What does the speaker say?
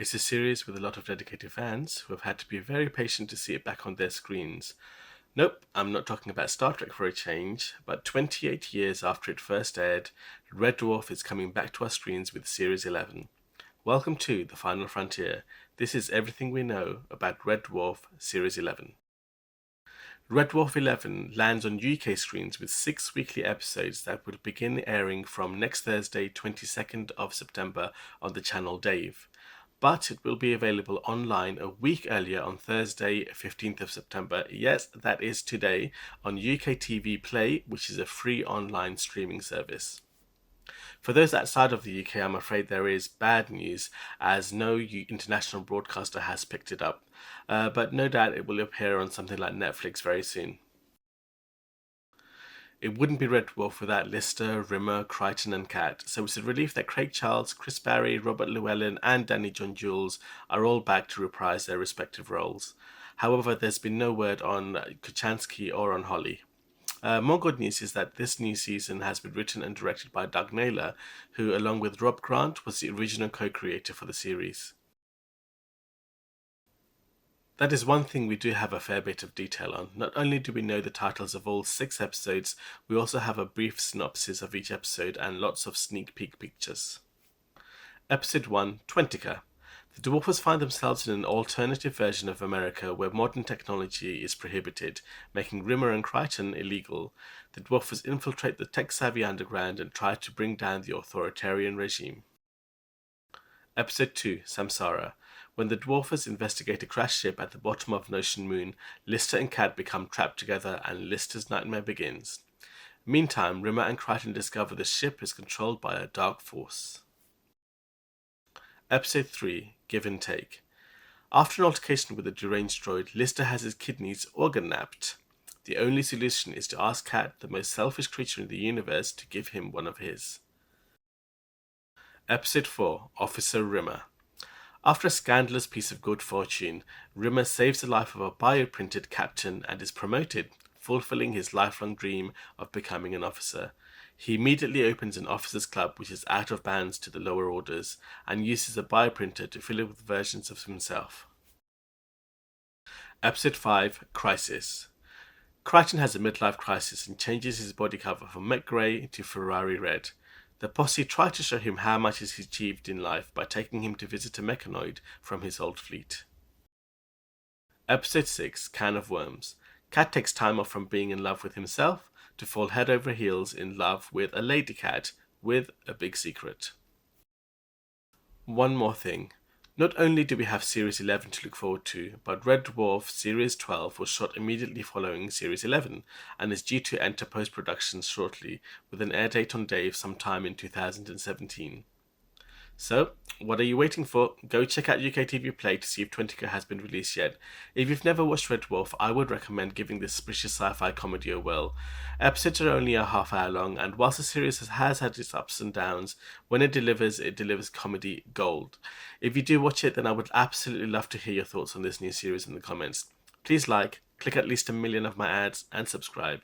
It's a series with a lot of dedicated fans who have had to be very patient to see it back on their screens. Nope, I'm not talking about Star Trek for a change, but 28 years after it first aired, Red Dwarf is coming back to our screens with Series 11. Welcome to The Final Frontier. This is everything we know about Red Dwarf Series 11. Red Dwarf 11 lands on UK screens with 6 weekly episodes that will begin airing from next Thursday, 22nd of September on the channel Dave. But it will be available online a week earlier on Thursday, 15th of September. Yes, that is today on UK TV Play, which is a free online streaming service. For those outside of the UK, I'm afraid there is bad news, as no international broadcaster has picked it up. But no doubt it will appear on something like Netflix very soon. It wouldn't be Red Dwarf without Lister, Rimmer, Crichton and Kat, so it's a relief that Craig Charles, Chris Barry, Robert Llewellyn and Danny John Jules are all back to reprise their respective roles. However, there's been no word on Kuchansky or on Holly. More good news is that this new season has been written and directed by Doug Naylor, who, along with Rob Grant, was the original co-creator for the series. That is one thing we do have a fair bit of detail on. Not only do we know the titles of all 6 episodes, we also have a brief synopsis of each episode and lots of sneak peek pictures. Episode 1, Twentica. The dwarfers find themselves in an alternative version of America where modern technology is prohibited, making Rimmer and Crichton illegal. The dwarfers infiltrate the tech-savvy underground and try to bring down the authoritarian regime. Episode 2, Samsara. When the dwarfers investigate a crashed ship at the bottom of an ocean moon, Lister and Kat become trapped together and Lister's nightmare begins. Meantime, Rimmer and Crichton discover the ship is controlled by a dark force. Episode 3, Give and Take. After an altercation with a deranged droid, Lister has his kidneys organ-napped. The only solution is to ask Kat, the most selfish creature in the universe, to give him one of his. Episode 4, Officer Rimmer. After a scandalous piece of good fortune, Rimmer saves the life of a bioprinted captain and is promoted, fulfilling his lifelong dream of becoming an officer. He immediately opens an officers' club which is out of bounds to the lower orders and uses a bioprinter to fill it with versions of himself. Episode 5, Crisis. Crichton has a midlife crisis and changes his body cover from Met Grey to Ferrari Red. The posse try to show him how much he's achieved in life by taking him to visit a mechanoid from his old fleet. Episode 6, Can of Worms. Cat takes time off from being in love with himself to fall head over heels in love with a lady cat with a big secret. One more thing. Not only do we have Series 11 to look forward to, but Red Dwarf Series 12 was shot immediately following Series 11 and is due to enter post-production shortly, with an air date on Dave sometime in 2017. So, what are you waiting for? Go check out UK TV Play to see if Twentica has been released yet. If you've never watched Red Dwarf, I would recommend giving this British sci-fi comedy a whirl. Episodes are only a half hour long, and whilst the series has had its ups and downs, when it delivers comedy gold. If you do watch it, then I would absolutely love to hear your thoughts on this new series in the comments. Please like, click at least 1 million of my ads, and subscribe.